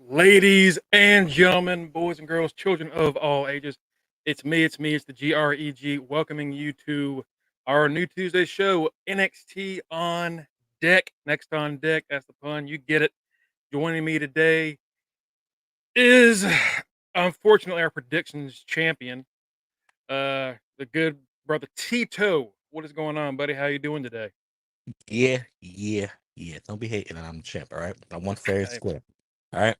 Ladies and gentlemen, boys and girls, children of all ages, it's me, it's the GREG, welcoming you to our new Tuesday show, NXT on deck. Next on deck, that's the pun, you get it. Joining me today is, unfortunately, our predictions champion, the good brother Tito. What is going on, buddy? How you doing today? Yeah. Don't be hating that I'm the champ, all right? I want fair and Hey, square. All right.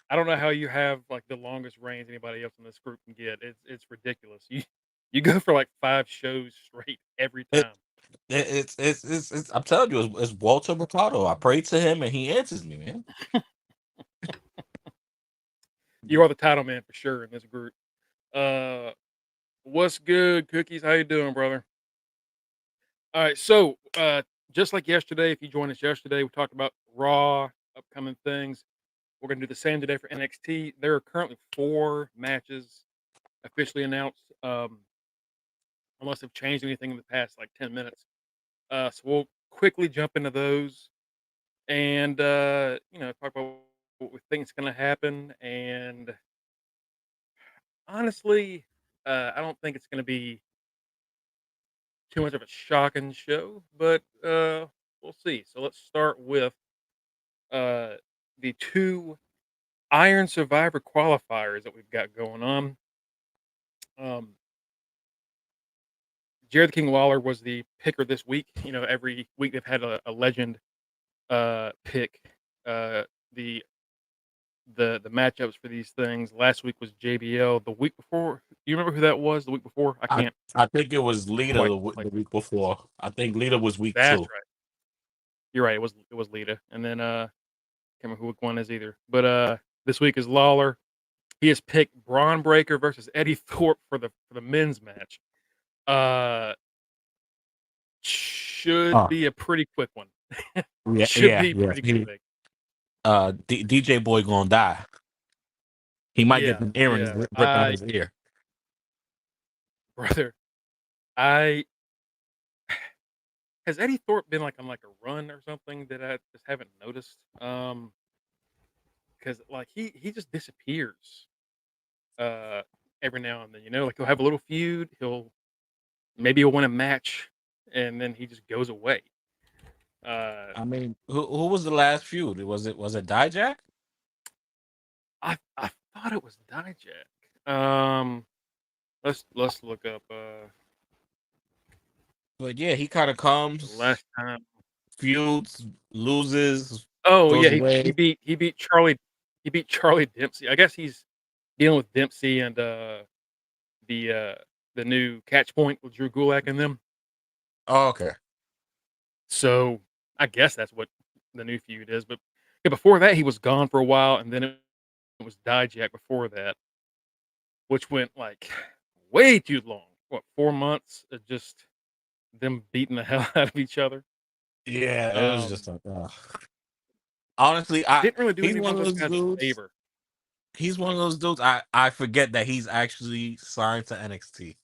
I don't know how you have like the longest reigns anybody else in this group can get. It's ridiculous. You go for like 5 shows straight every It, time. it's I'm telling you, it's Walter Mercado. I pray to him and he answers me, man. You are the title man for sure in this group. Uh, what's good, Cookies? How you doing, brother? All right, so just like yesterday, if you joined us yesterday, we talked about Raw upcoming things. We're gonna do the same today for NXT. There are currently 4 matches officially announced, unless they've changed anything in the past like 10 minutes. So we'll quickly jump into those and talk about what we think is going to happen. And honestly, I don't think it's going to be too much of a shocking show, but we'll see. So let's start with uh, the 2 Iron Survivor qualifiers that we've got going on. Um, Jared the King Lawler was the picker this week. You know, every week they've had a legend pick the the matchups for these things. Last week was JBL. The week before, do you remember who that was? The week before, I I can't I think it was Lita quite the like. week before. I think Lita was week That's 2. right. You're right. It was Lita, and then can't remember who week one is either. But this week is Lawler. He has picked Bron Breakker versus Eddy Thorpe for the men's match. Uh, should Oh, be a pretty quick one. yeah, Should yeah, be yeah. pretty He quick, DJ boy gonna die. He might get yeah, the earrings yeah. ripped out his ear. Brother, I has Eddy Thorpe been like on like a run or something that I just haven't noticed? Because like he just disappears uh every now and then. You know, like he'll have a little feud. He'll win a match, and then he just goes away. Uh, I mean, who was the last feud? Was it Dijak? I thought it was Dijak. Let's look up But yeah, he kind of the comes, last time. feuds, loses, Oh goes yeah, he away. beat he beat Charlie Dempsey. I guess he's dealing with Dempsey and the uh the new catch point with Drew Gulak and them. Oh, okay. So I guess that's what the new feud is. But yeah, before that he was gone for a while, and then it was Dijak before that, which went like way too long. What, 4 months of just them beating the hell out of each other? Yeah, it was just Um, like, honestly, didn't really do he's any one one of of those those guys a dudes. favor. He's one of those dudes. I forget that he's actually signed to NXT.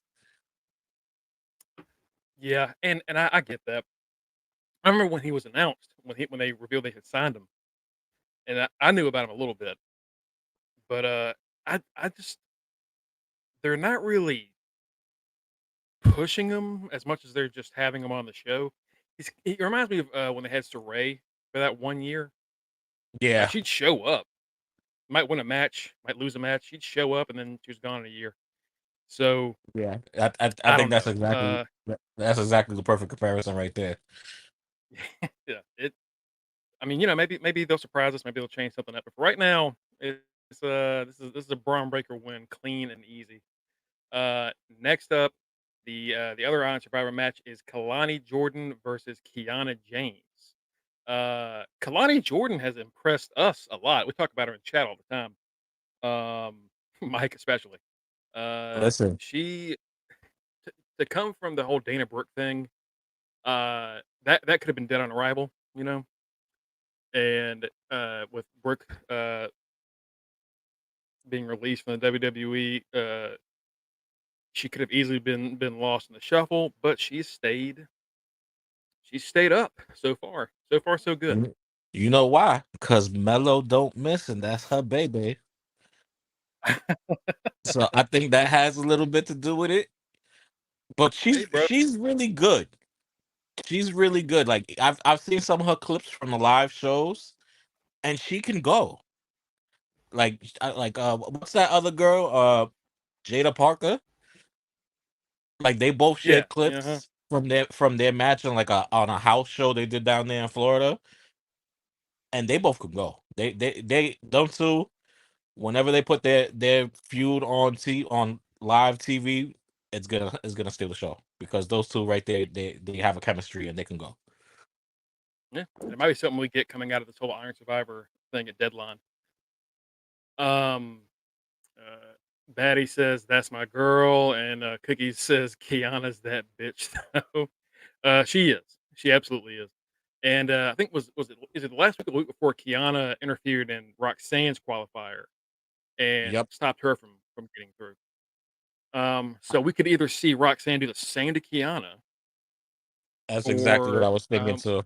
Yeah, and I get that. I remember when he was announced, when they revealed they had signed him, and I knew about him a little bit, but I just they're not really pushing him as much as they're just having him on the show. He reminds me of when they had Saray for that 1 year. Like Yeah, she'd show up, might win a match, might lose a match. She'd show up and then she was gone in a year. So yeah. I I think don't that's know. exactly the perfect comparison right there. Yeah, it. I mean, maybe they'll surprise us. Maybe they'll change something up. But for right now, this is a Braun Breaker win, clean and easy. Next up, the other Iron Survivor match is Kelani Jordan versus Kiana James. Kalani Jordan has impressed us a lot. We talk about her in chat all the time. Mike especially. Listen, She to come from the whole Dana Brooke thing. That could have been dead on arrival, you know. And with Brooke being released from the WWE, she could have easily been lost in the shuffle, but she's stayed up so far. So far, so good. You know why? Because Mello don't miss, and that's her baby. So I think that has a little bit to do with it. But Hey, bro. she's really good. She's really good. Like I've seen some of her clips from the live shows, and she can go. What's that other girl? Jada Parker. Like they both Yeah. shared Uh-huh. clips from their match on on a house show they did down there in Florida, and they both could go. They them two. Whenever they put their feud on live TV, it's gonna steal the show because those two right there they have a chemistry and they can go. Yeah. It might be something we get coming out of this whole Iron Survivor thing at Deadline. Um, Batty says that's my girl, and Cookie says Kiana's that bitch. Though she is, she absolutely is. And I think was it is it the last week or the week before Kiana interfered in Roxanne's qualifier and Yep, stopped her from getting through. So we could either see Roxanne do the same to Kiana, that's exactly what I or was thinking too.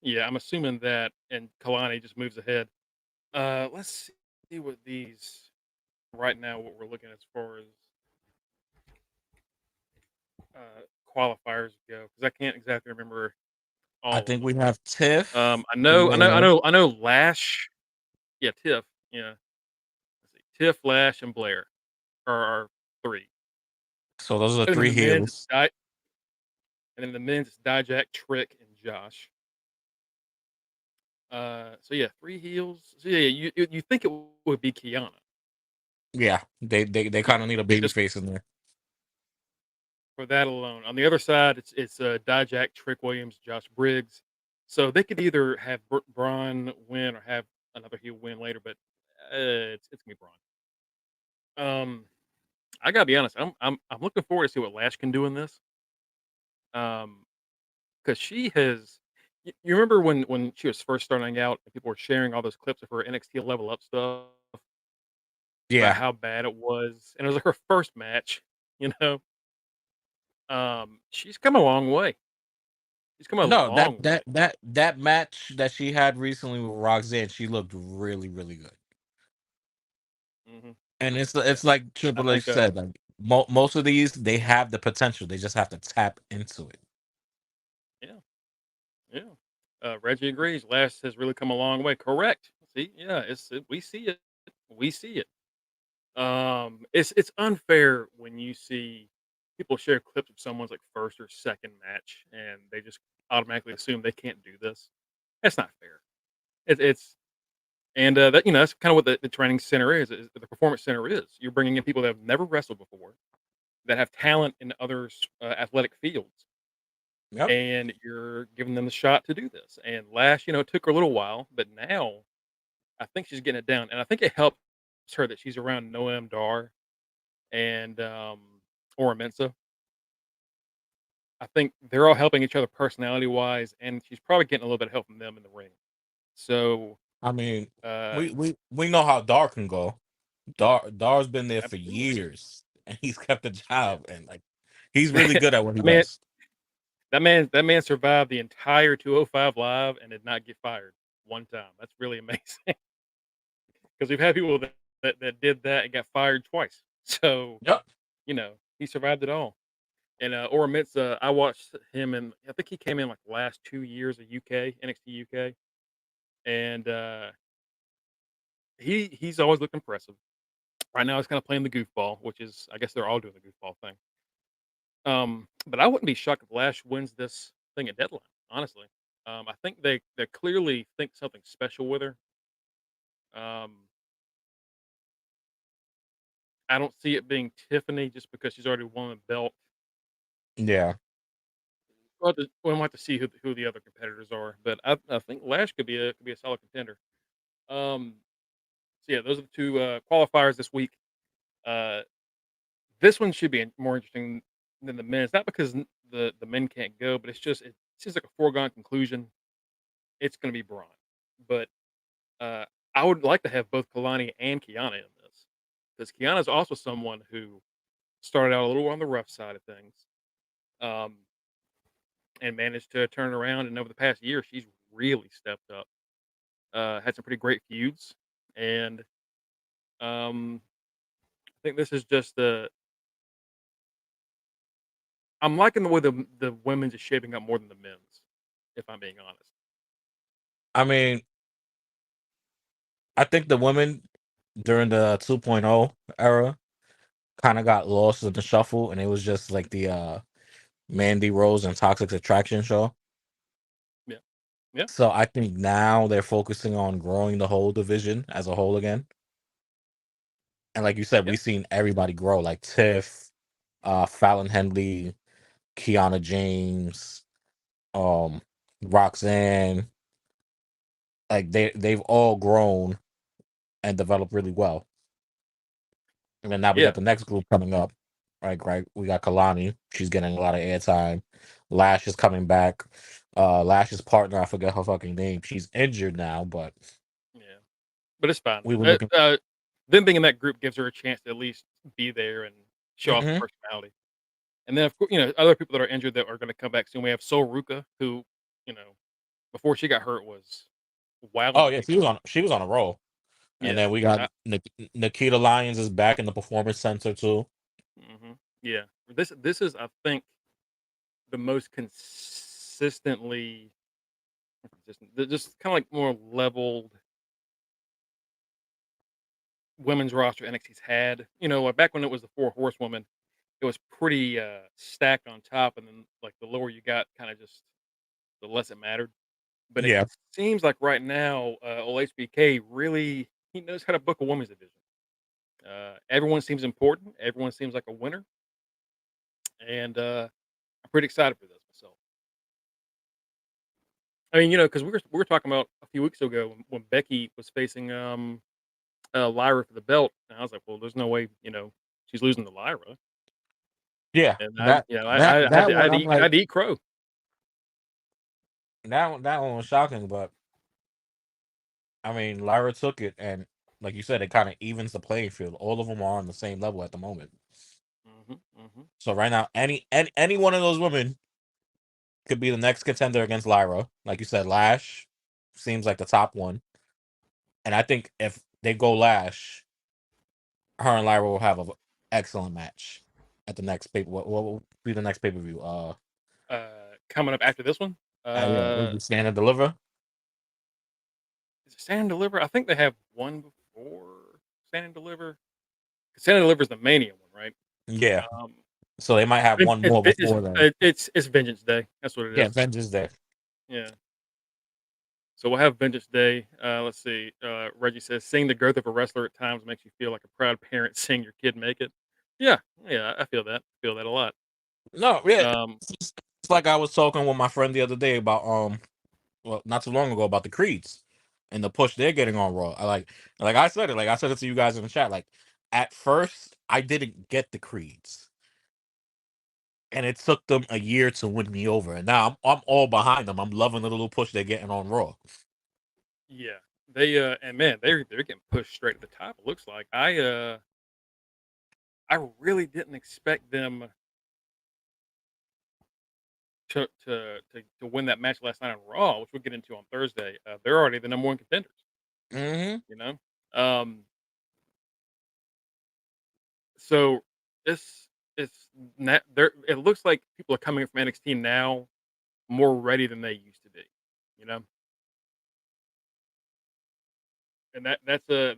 yeah, I'm assuming that, and Kalani just moves ahead. Let's see what these right now. What we're looking as far as qualifiers go, because I can't exactly remember I all of think them. we have Tiff, I know, I know, I Blair. know, I know. Lash, yeah, Tiff, yeah. Let's see, Tiff, Lash, and Blair are three. So those are And then three the men's, heels. it's Dijak, Trick, and Josh. So yeah, three heels. So yeah, you think it would be Kiana, Yeah, they you kind know, of need a baby just face in there. for that alone. On the other side, it's Dijak, Trick Williams, Josh Briggs. So they could either have Braun win or have another heel win later, but it's gonna be Braun. I gotta be honest. I'm looking forward to see what Lash can do in this. Um, because she has. You remember when she was first starting out, and people were sharing all those clips of her NXT Level Up stuff about Yeah, how bad it was, and it was like her first match. You know, she's come a long way. She's come a no, that long that way. that that match that she had recently with Roxanne, she looked really really good. Hmm. And Yeah, it's like I Triple H think. said, like most of these they have the potential, they just have to tap into it. Yeah, yeah. Reggie agrees. Lash has really come a long way. Correct. See, yeah, we see it. We see it. It's unfair when you see people share clips of someone's like first or second match, and they just automatically assume they can't do this. That's not fair. It's and that that's kind of what the training center is the performance center is. You're bringing in people that have never wrestled before, that have talent in other athletic fields, Yep. and you're giving them the shot to do this. And Lash, it took her a little while, but now I think she's getting it down, and I think it helps her that she's around Noam Dar and Ora Mensa. I think they're all helping each other personality wise, and she's probably getting a little bit of help from them in the ring. So, I mean, uh, we know how Dar can go. Dar's been there for absolutely, years and he's kept the yeah. job, and like he's really good at what he that man, does. that man survived the entire 205 live and did not get fired one time. That's really amazing because we've had people that did that and got fired twice. So, Yep. he survived it all. And Ora Mensa, I watched him, and I think he came in like the last 2 years of UK NXT UK, and he's always looked impressive. Right now, he's kind of playing the goofball, which is, I guess, they're all doing the goofball thing. But I wouldn't be shocked if Lash wins this thing at Deadline. Honestly, I think they clearly think something special with her. Um, I don't see it being Tiffany just because she's already won a belt. Yeah. We'll have to see who the other competitors are, but I think Lash could be a solid contender. Um, so yeah, those are the two qualifiers this week. Uh, this one should be more interesting than the men's, not because the men can't go, but it seems like a foregone conclusion. It's going to be Braun, but uh, I would like to have both Kalani and Kiana in this because Kiana is also someone who started out a little on the rough side of things, um, and managed to turn around. And over the past year, she's really stepped up. Had some pretty great feuds, and I think this is just the. I'm liking the way the women's is shaping up more than the men's, if I'm being honest. I mean, I think the women during the 2.0 era kind of got lost in the shuffle, and it was just like the Mandy Rose and Toxic Attraction show. Yeah, yeah, So I think now they're focusing on growing the whole division as a whole again. And like you said, yeah, we've seen everybody grow, like Tiff, Fallon Henley, Kiana James, um, Roxanne. Like they've all grown and developed really well. And then now we yeah, got the next group coming up. Right. We got Kalani. She's getting a lot of airtime. Lash is coming back. Lash's partner, I forget her fucking name. She's injured now, but yeah. But it's fine. we were looking. Them being in that group gives her a chance to at least be there and show off Hmm. her personality. And then, of course, other people that are injured that are going to come back soon. We have Sol Ruka, who, you know, before she got hurt was Oh wilding yeah, people. she was on a roll. And Yeah, then we got I, Nikita Lyons is back in the performance center too. yeah. This is, I think, the most just kind of like more leveled women's roster NXT's had. Like back when it was the four horsewomen, it was pretty stacked on top, and then like the lower you got, kind of just the less it mattered. But it Yeah. seems like right now, old HBK really he knows how to book a women's division. Everyone seems important. Everyone seems like a winner, and I'm pretty excited for this myself. I mean, because we were talking about a few weeks ago when Becky was facing Lyra for the belt, and I was like, well, there's no way she's losing to Lyra, Yeah. and That that I had that to, I one had to I'm eat I like had to eat crow. that one was shocking, but I mean Lyra took it and like you said, it kind of evens the playing field. All of them are on the same level at the moment. Hmm. So right now, any one of those women could be the next contender against Lyra. Like you said, Lash seems like the top one. And I think if they go Lash, her and Lyra will have an excellent match at the next paper. What will be the next pay per view? Coming up after this one, Yeah, will be Stand and Deliver. is it Stand and Deliver? I think they have one before Stand and Deliver. Stand and Deliver is the Mania one, right? Yeah, Um, so they might have one more before then. it's Vengeance Day. That's what it Yeah, is. Vengeance Day. Yeah. So we'll have Vengeance Day. Let's see. Reggie says, "Seeing the growth of a wrestler at times makes you feel like a proud parent seeing your kid make it." Yeah, yeah, I feel that. I feel that a lot. No, yeah, Um, it's like I was talking with my friend the other day about well, not too long ago about the Creeds and the push they're getting on Raw. Like I said it, like I said it to you guys in the chat. Like at first, I didn't get the Creeds, and it took them a year to win me over. And now I'm all behind them. I'm loving the little push they're getting on Raw. yeah, they and man, they're getting pushed straight to the top. It looks like I really didn't expect them to win that match last night on Raw, which we'll get into on Thursday. They're already the number one contenders. Hmm. You know, um, so it's it's not there. It looks like people are coming from NXT now more ready than they used to be. You know, and that's a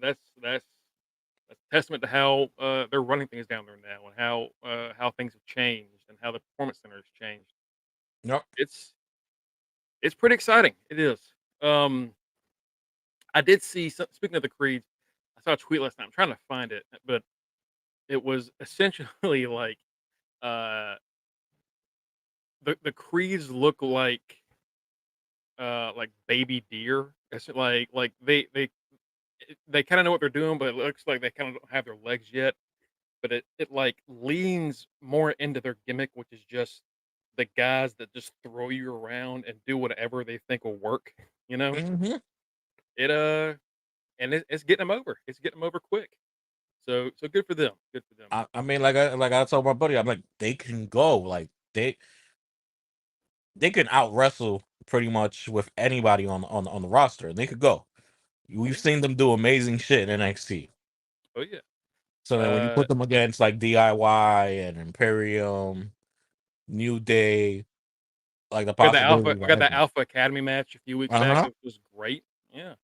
testament to how they're running things down there now, and how things have changed, and how the performance center has changed. Yep. It's it's pretty exciting. It is. Um, I did see. Speaking of the creeds, I saw a tweet last night. I'm trying to find it, but it was essentially like uh, the creeds look like baby deer. It's like they kind of know what they're doing, but it looks like they kind of don't have their legs yet. But it like leans more into their gimmick, which is just the guys that just throw you around and do whatever they think will work. You know, Hmm. it and it's getting them over. It's getting them over quick. So good for them. Good for them. I mean, like I told my buddy, I'm like they can go. Like they can out wrestle pretty much with anybody on the roster. They could go. We've seen them do amazing shit in NXT. Oh yeah. So then when you put them against like DIY and Imperium, New Day, like the We got the Alpha. possibility We of got that anything. Alpha Academy match a few weeks back. Uh-huh. It was great. Yeah.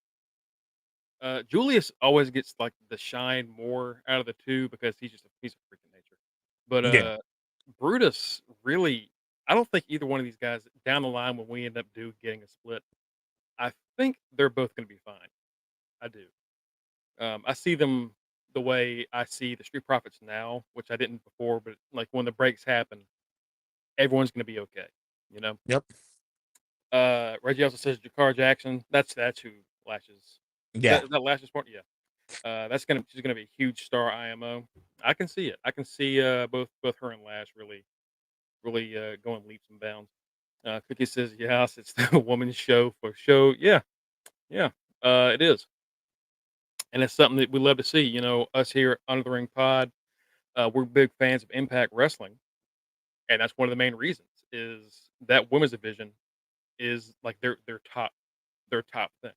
Julius always gets like the shine more out of the two because he's a freaking nature. But Yeah. Brutus really, I don't think either one of these guys down the line when we end up getting a split. I think they're both going to be fine. I do. I see them the way I see the Street Profits now, which I didn't before. But like when the breaks happen, everyone's going to be okay. You know. Yep. Reggie also says Jakar Jackson. That's who Lashes. Yeah. Is that Lashes part? Yeah. She's gonna be a huge star IMO. I can see it. I can see both her and Lash really going leaps and bounds. Cookie says yes, it's the woman's show for show. Yeah, yeah, it is, and it's something that we love to see. You know, us here at Under the Ring Pod, we're big fans of Impact Wrestling, and that's one of the main reasons is that women's division is like their top thing.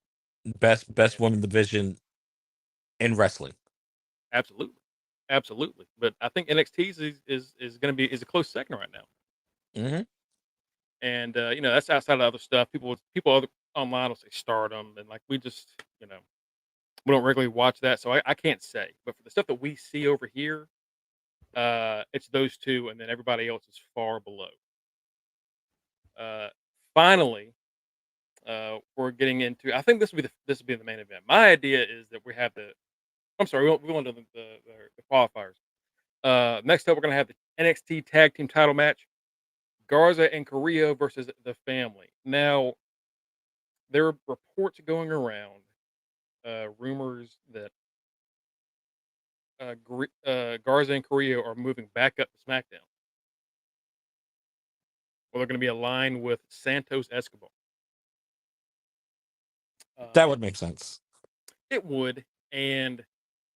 Best And women division in wrestling. absolutely, absolutely. But I think NXT's is going to be is a close second right now. Hmm. And you know that's outside of other stuff. People other online will say Stardom, and like we just we don't regularly watch that, so I can't say. But for the stuff that we see over here, it's those two, and then everybody else is far below. Uh, finally, we're getting into. I think this will be the main event. My idea is that we have the. I'm sorry, we won't do the qualifiers. Next up, we're gonna have the NXT Tag Team Title match: Garza and Carrillo versus the Family. Now, there are reports going around, rumors that Garza and Carrillo are moving back up to SmackDown. Or they're going to be aligned with Santos Escobar. That Um, would make sense. it would, and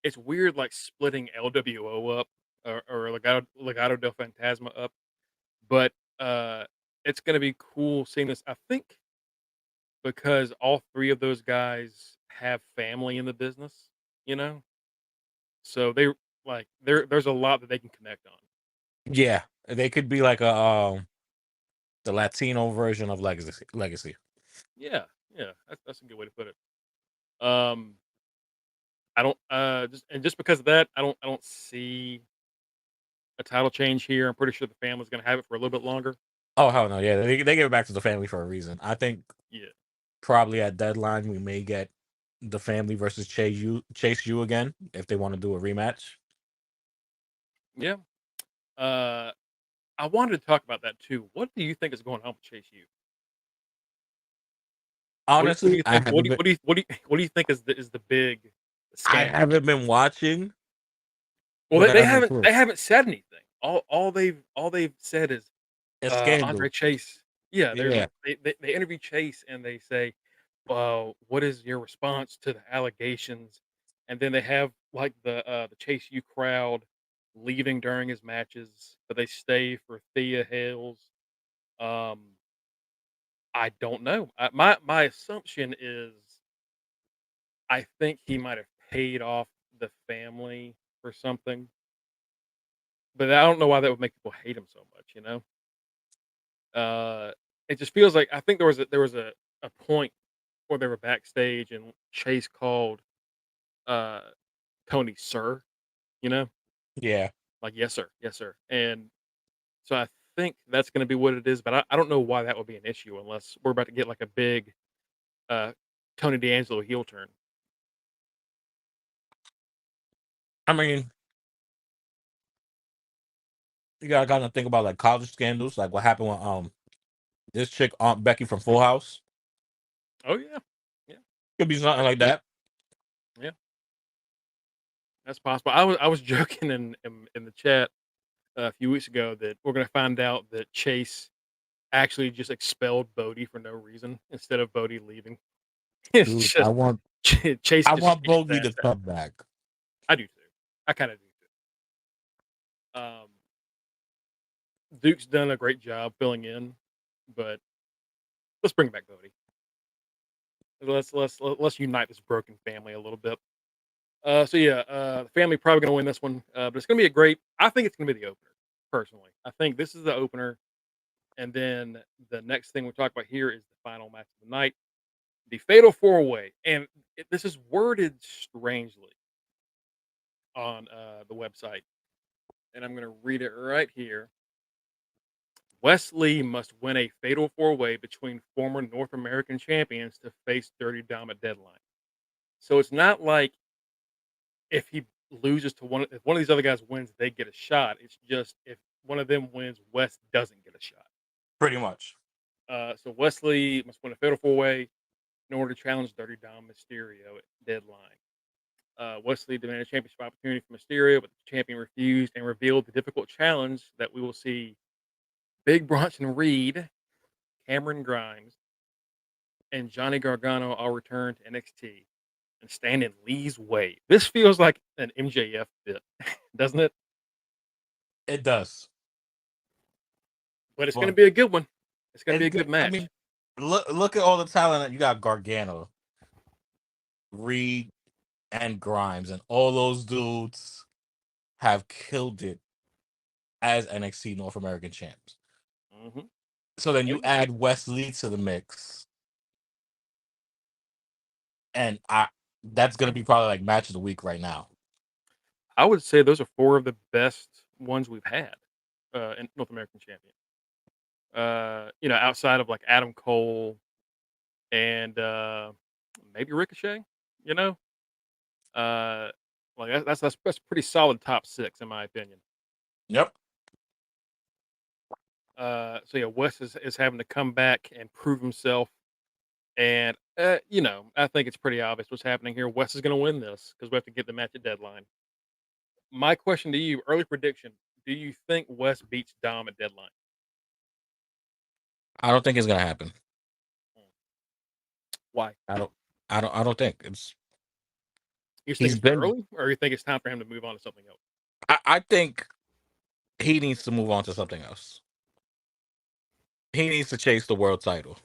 it's weird, like splitting LWO up or Legado del Fantasma up, but it's going to be cool seeing this. I think because all three of those guys have family in the business, you know, so there's a lot that they can connect on. Yeah. They could be like a the Latino version of Legacy. Yeah, yeah, that's a good way to put it. I don't just because of that, I don't see a title change here. I'm pretty sure the family's gonna have it for a little bit longer. Oh hell no, yeah. They give it back to the family for a reason. I think Yeah, probably at deadline we may get the family versus Chase U again if they want to do a rematch. yeah. Uh, I wanted to talk about that too. What do you think is going on with Chase U? What do Honestly, you think? What do you think is the big I scandal? haven't been watching, Well, but I they have no haven't clue. they haven't said anything. All they've said is A scandal. Andre Chase. Yeah, they're Yeah. like they interview Chase and they say, "Well, what is your response to the allegations?" And then they have like the Chase U crowd leaving during his matches, but they stay for Thea Hales. Um, I don't know. My assumption is I think he might have paid off the family for something, but I don't know why that would make people hate him so much. You know, it just feels like I think there was a point where they were backstage and Chase called uh Tony sir, you know, Yeah. like yes sir, and so I think that's going to be what it is. But I don't know why that would be an issue unless we're about to get like a big uh Tony D'Angelo heel turn. I mean, you gotta kind of think about like college scandals, like what happened with this chick Aunt Becky from Full House. Oh yeah, yeah, Could be something that like too. that. Yeah, that's possible. I was joking in the chat a few weeks ago that we're going to find out that Chase actually just expelled Bodie for no reason instead of Bodie leaving. It's Dude, just Chase I just want kicked his Bogey to ass out. come back. I do too. I kind of do too. Duke's done a great job filling in, but let's bring back Bodie. Let's unite this broken family a little bit. The family probably gonna win this one, but it's gonna be a great. I think it's gonna be the opener. Personally, I think this is the opener, and then the next thing we talk about here is the final match of the night, the Fatal Four Way, and this is worded strangely on the website, and I'm gonna read it right here. Wesley must win a Fatal Four Way between former North American champions to face Dirty Dom at Deadline. So it's not like if he loses to if one of these other guys wins, they get a shot. It's just if one of them wins, Wes doesn't get a shot. Pretty much. So Wesley must win a Fatal Four Way in order to challenge Dirty Dom Mysterio at Deadline. Wesley demanded a championship opportunity from Mysterio, but the champion refused and revealed the difficult challenge that we will see Big Bronson Reed, Cameron Grimes, and Johnny Gargano all return to NXT and stand in Lee's way. This feels like an MJF bit, doesn't it? It does. But it's going to But be a good one. It's going to be a it's good good. I match. mean, look at all the talent that you got: Gargano, Reed, and Grimes, and all those dudes have killed it as NXT North American champs. Mhm. So then Oh, you yeah. add Wesley to the mix, and that's gonna be probably like match of the week right now. I would say those are four of the best ones we've had in North American champion. Outside of like Adam Cole and maybe Ricochet. You know, uh, like that's pretty solid top six in my opinion. Yep. Wes is having to come back and prove himself, and I think it's pretty obvious what's happening here. Wes is going to win this because we have to get the match at Deadline. My question to you, early prediction: do you think Wes beats Dom at Deadline? I don't think it's gonna happen. Why? I don't. I don't think it's. You just think He's it's too been. early, or you think it's time for him to move on to something else? I think he needs to move on to something else. He needs to chase the world title.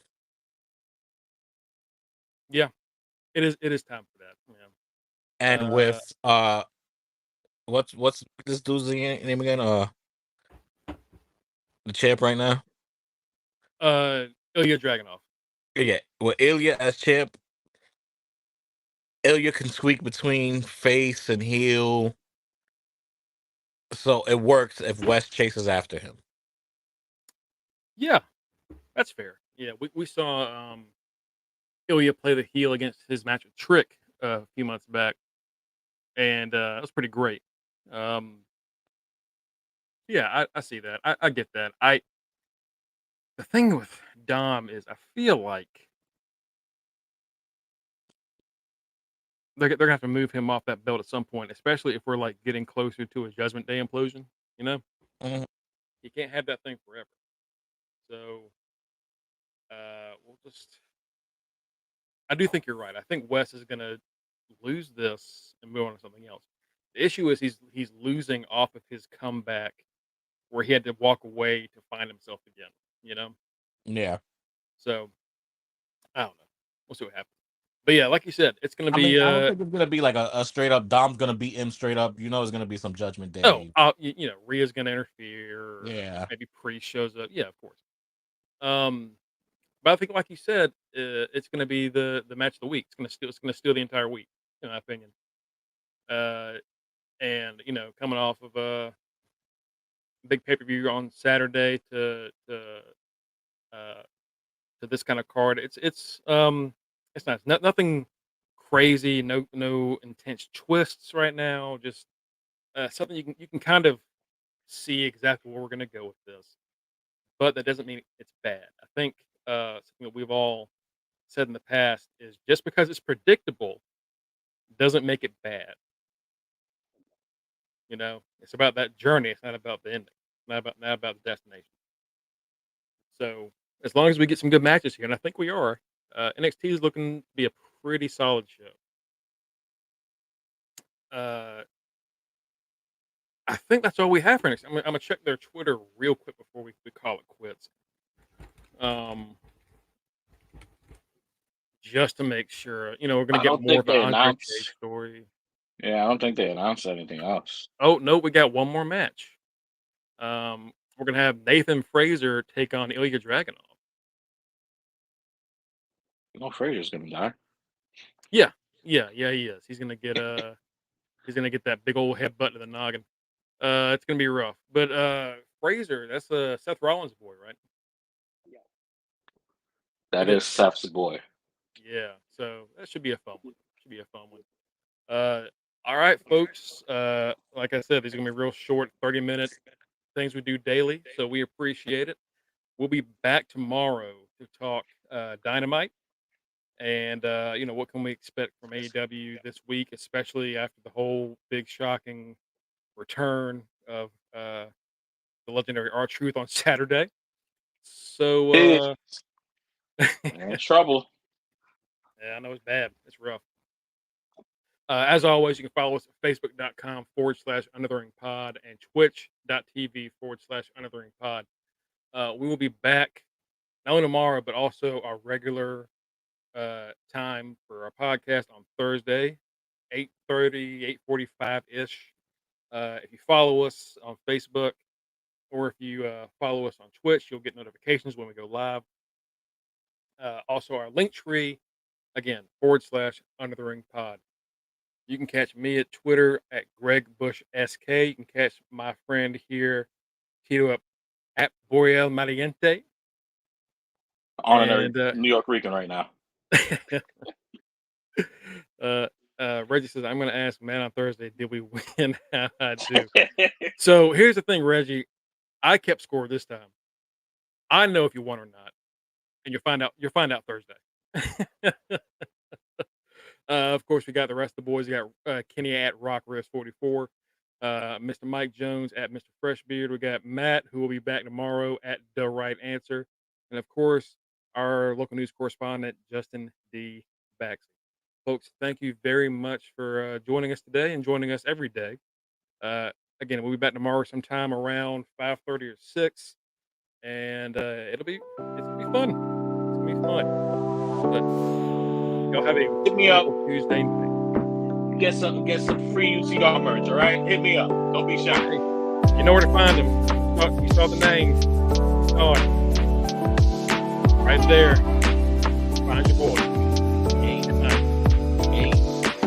Yeah, it is time for that. And Yeah. with what's this dude's name again? The champ right now. Ilya Dragunov. Yeah, with Ilya as champ, Ilya can squeak between face and heel, so it works if West chases after him. Yeah, that's fair. Yeah, we saw Ilya play the heel against his match with Trick a few months back, and that was pretty great. Um, yeah, I see that. I get that. The thing with Dom is I feel like they're gonna have to move him off that belt at some point, especially if we're like getting closer to a Judgment Day implosion. You know, Mhm. he can't have that thing forever. So we'll just. I do think you're right. I think Wes is gonna lose this and move on to something else. The issue is he's losing off of his comeback where he had to walk away to find himself again. You know, Yeah, so I don't know. We'll see what happens. But yeah, like you said, it's gonna I mean, be I don't think it's gonna be like a straight up. Dom's gonna beat him straight up. You know, it's gonna be some Judgment oh, Day. Rhea's gonna interfere, or Yeah, maybe Priest shows up. Yeah, of course. Um, but I think, like you said, it's gonna be the match of the week. It's gonna steal the entire week, in my opinion. Uh, and coming off of a big pay per view on Saturday uh to this kind of card, it's nice. Nothing crazy, no intense twists right now. Just something you can kind of see exactly where we're gonna go with this, but that doesn't mean it's bad. I think something that we've all said in the past is just because it's predictable doesn't make it bad. It's about that journey. It's not about the ending. Not about the destination. So as long as we get some good matches here, and I think we are, NXT is looking to be a pretty solid show. Uh, I think that's all we have for NXT. I'm gonna check their Twitter real quick before we call it quits. Um, just to make sure. You know, we're gonna I get don't more think of the they Andre announced. Chase story. Yeah, I don't think they announced anything else. Oh no, we got one more match. We're gonna have Nathan Fraser take on Ilya Dragunov. You know, Frazier's gonna die. Yeah, he is. He's gonna get that big old headbutt to the noggin. It's gonna be rough. But Fraser, that's Seth Rollins' boy, right? That is Seth's boy. Yeah. So that should be a fun one. All right, folks. Like I said, these are gonna be real short, 30-minute things we do daily. So we appreciate it. We'll be back tomorrow to talk Dynamite. And you know, what can we expect from AEW this week, especially after the whole big shocking return of the legendary R-Truth on Saturday. So in trouble. yeah, I know it's bad. It's rough. As always, you can follow us at facebook.com/UndertheRingPod and twitch.tv/UndertheRingPod. We will be back not only tomorrow, but also our regular time for our podcast on Thursday, 8:30, 8:45-ish. If you follow us on Facebook or if you follow us on Twitch, you'll get notifications when we go live. Also, our link tree, again, /UndertheRingPod. You can catch me at Twitter at GregBushSK. You can catch my friend here, Tito, up at Boreal Mariente. Honorary New York Rican right now. Reggie says, I'm going to ask Man on Thursday, did we win? I do. So here's the thing, Reggie. I kept score this time. I know if you won or not, and you'll find out Thursday. Of course, we got the rest of the boys. We got Kenny at RockRisk44, Mr. Mike Jones at Mr. Freshbeard. We got Matt, who will be back tomorrow at The Right Answer. And of course, our local news correspondent, Justin D. Baxley. Folks, thank you very much for joining us today and joining us every day. Again, we'll be back tomorrow sometime around 5:30 or 6. And it's gonna be fun. It's gonna be fun. But y'all have a hit me up Tuesday night. Get some free UTR merch, all right? Hit me up. Don't be shy. You know where to find them. You saw the name. Oh, right there. Find your boy.